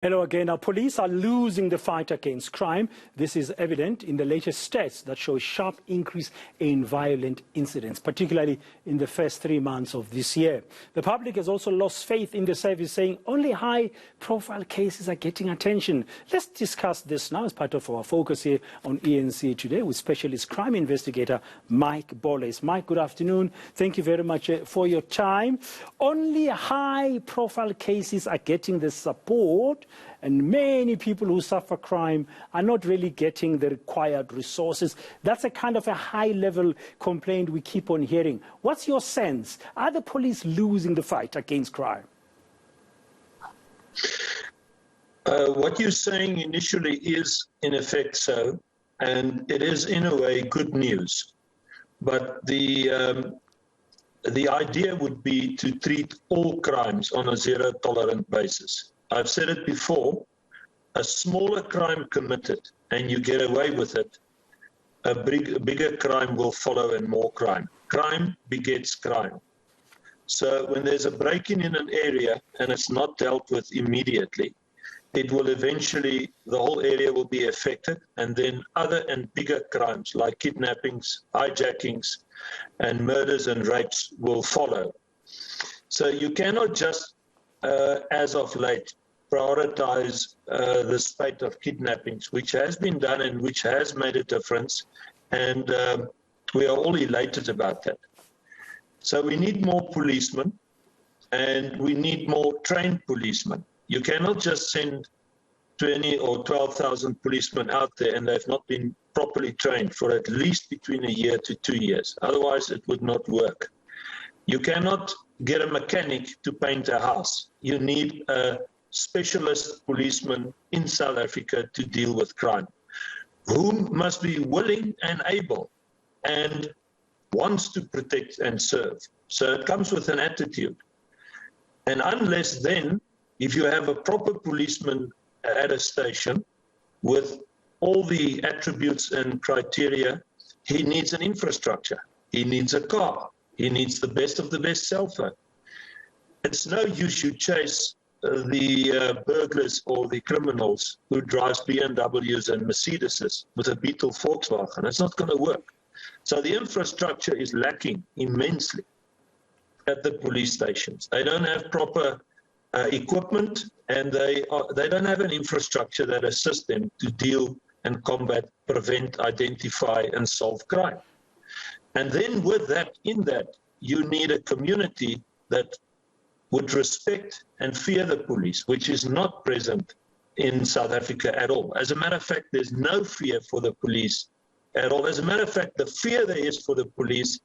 Hello again. Our police are losing the fight against crime. This is evident in the latest stats that show a sharp increase in violent incidents, particularly in the first 3 months of this year. The public has also lost faith in the service, saying only high-profile cases are getting attention. Let's discuss this now as part of our focus here on eNCA today with specialist crime investigator Mike Bolhuis. Mike, good afternoon. Thank you very much for your time. Only high-profile cases are getting the support, and many people who suffer crime are not really getting the required resources. That's a kind of a high-level complaint we keep on hearing. What's your sense? Are the police losing the fight against crime? What you're saying initially is, in effect, so, and it is, in a way, good news. But the idea would be to treat all crimes on a zero-tolerant basis. I've said it before, a smaller crime committed and you get away with it, a bigger crime will follow and more crime. Crime begets crime. So when there's a break-in in an area and it's not dealt with immediately, it will eventually, the whole area will be affected, and then other and bigger crimes like kidnappings, hijackings, and murders and rapes will follow. So you cannot just, as of late, prioritize the spate of kidnappings, which has been done and which has made a difference, and we are all elated about that. So we need more policemen, and we need more trained policemen. You cannot just send 20 or 12,000 policemen out there and they've not been properly trained for at least between a year to 2 years. Otherwise, it would not work. You cannot get a mechanic to paint a house. You need a specialist policeman in South Africa to deal with crime, who must be willing and able and wants to protect and serve. So it comes with an attitude. And unless then, if you have a proper policeman at a station with all the attributes and criteria, he needs an infrastructure. He needs a car. He needs the best of the best cell phone. It's no use you chase the burglars or the criminals who drives BMWs and Mercedeses with a Beetle Volkswagen. It's not going to work. So the infrastructure is lacking immensely at the police stations. They don't have proper equipment, and they don't have an infrastructure that assists them to deal and combat, prevent, identify, and solve crime. And then with that, in that, you need a community that would respect and fear the police, which is not present in South Africa at all. As a matter of fact, there's no fear for the police at all. As a matter of fact, the fear there is for the police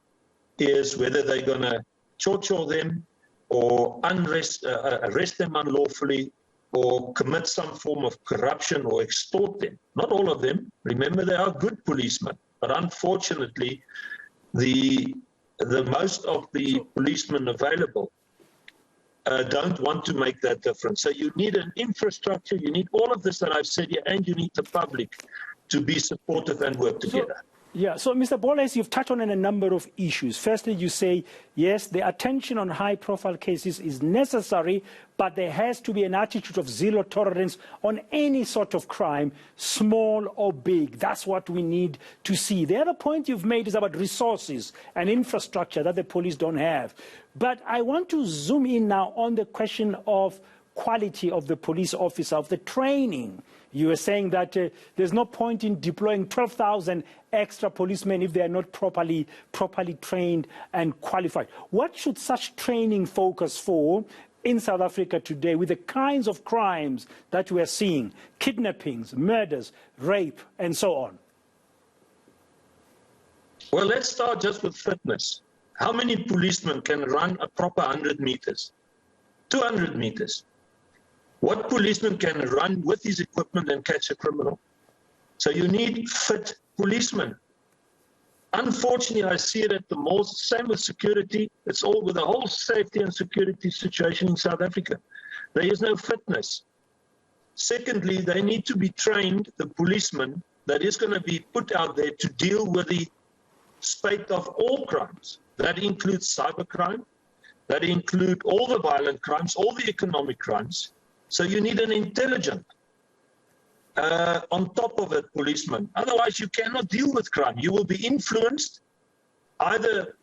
is whether they're going to torture them or arrest them unlawfully or commit some form of corruption or extort them. Not all of them. Remember, they are good policemen. But unfortunately, the most of the policemen available don't want to make that difference. So you need an infrastructure, you need all of this that I've said here, and you need the public to be supportive and work together. So Mr. Bolhuis, you've touched on a number of issues. Firstly, you say, yes, the attention on high-profile cases is necessary, but there has to be an attitude of zero tolerance on any sort of crime, small or big. That's what we need to see. The other point you've made is about resources and infrastructure that the police don't have. But I want to zoom in now on the question of quality of the police officer, of the training. You were saying that there's no point in deploying 12,000 extra policemen if they are not properly trained and qualified. What should such training focus for in South Africa today with the kinds of crimes that we are seeing, kidnappings, murders, rape, and so on? Well, let's start just with fitness. How many policemen can run a proper 100 meters? 200 meters. What policeman can run with his equipment and catch a criminal? So you need fit policemen. Unfortunately, I see it at the malls. Same with security. It's all with the whole safety and security situation in South Africa. There is no fitness. Secondly, they need to be trained, the policeman that is going to be put out there to deal with the spate of all crimes. That includes cybercrime. That includes all the violent crimes, all the economic crimes. So you need an intelligent, on top of it, policeman. Otherwise, you cannot deal with crime. You will be influenced either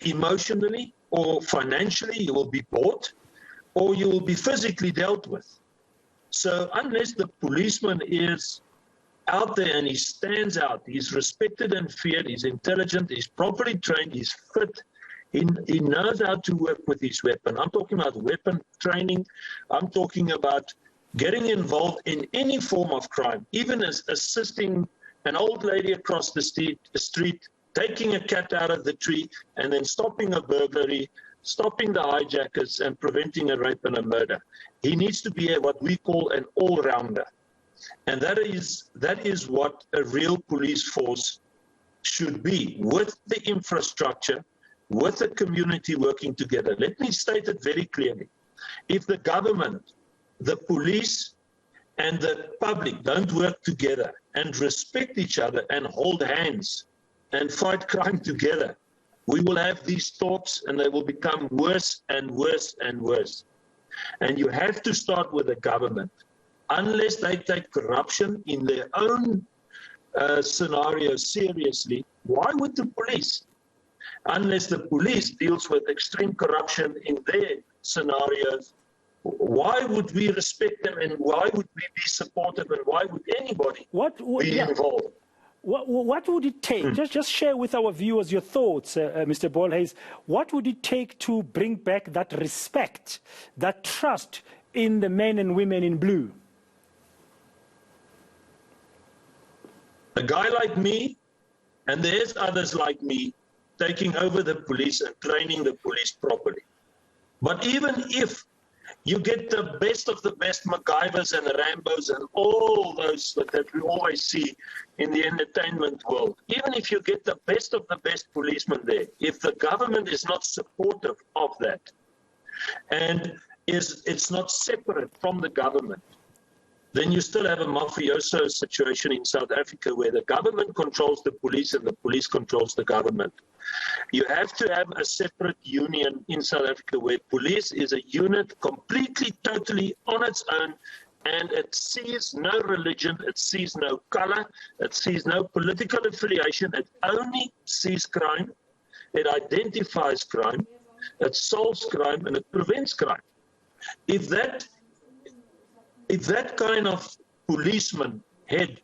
emotionally or financially. You will be bought, or you will be physically dealt with. So unless the policeman is out there and he stands out, he's respected and feared, he's intelligent, he's properly trained, he's fit, he knows how to work with his weapon. I'm talking about weapon training. I'm talking about getting involved in any form of crime, even as assisting an old lady across the street, taking a cat out of the tree, and then stopping a burglary, stopping the hijackers, and preventing a rape and a murder. He needs to be what we call an all-rounder. And that is what a real police force should be, with the infrastructure, with the community working together. Let me state it very clearly. If the government, the police, and the public don't work together and respect each other and hold hands and fight crime together, we will have these thoughts and they will become worse and worse and worse. And you have to start with the government. Unless they take corruption in their own scenario seriously, why would the police? Unless the police deals with extreme corruption in their scenarios, why would we respect them, and why would we be supportive, and why would anybody be involved? What would it take? Just share with our viewers your thoughts, Mr. Bolhuis. What would it take to bring back that respect, that trust in the men and women in blue? A guy like me, and there's others like me, taking over the police and training the police properly. But even if you get the best of the best MacGyvers and Rambos and all those that we always see in the entertainment world, even if you get the best of the best policemen there, if the government is not supportive of that, and it's not separate from the government, then you still have a mafioso situation in South Africa where the government controls the police and the police controls the government. You have to have a separate union in South Africa where police is a unit completely, totally on its own, and it sees no religion, it sees no color, it sees no political affiliation, it only sees crime, it identifies crime, it solves crime, and it prevents crime. If that kind of policeman head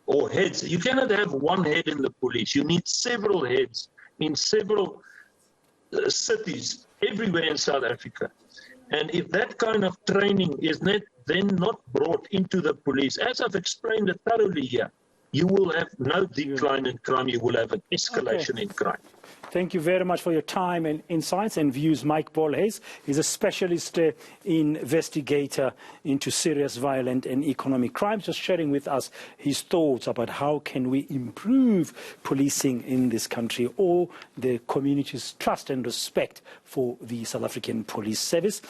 or heads, you cannot have one head in the police. You need several heads in several cities everywhere in South Africa. And if that kind of training is then not brought into the police, as I've explained it thoroughly here, you will have no decline in crime, you will have an escalation in crime. Thank you very much for your time and insights and views. Mike Bolhuis is a specialist investigator into serious violent and economic crimes, just sharing with us his thoughts about how can we improve policing in this country, or the community's trust and respect for the South African Police Service.